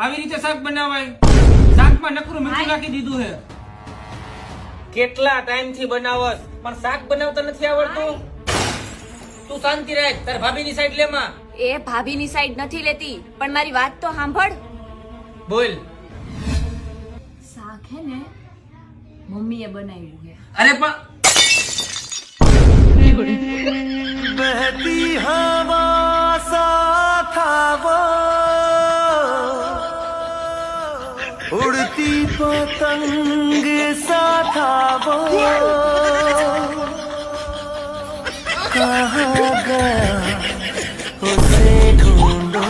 આવી રીતે શાક બનાવાય? શાકમાં નકરું મીઠું નાખી દીધું છે. કેટલા ટાઈમ થી બનાવસ પણ શાક બનાવતા નથી આવડતું. તું શાંતિ રાખ, તાર ભાભીની સાઈડ લે માં. એ ભાભીની સાઈડ નથી લેતી, પણ મારી વાત તો સાંભળ. બોલ. શાક હે ને મમ્મીએ બનાવ્યું છે. અરે પણ बहती हवा सा था वो, उड़ती पतंग सा था वो, कहाँ गया उसे ढूंढो.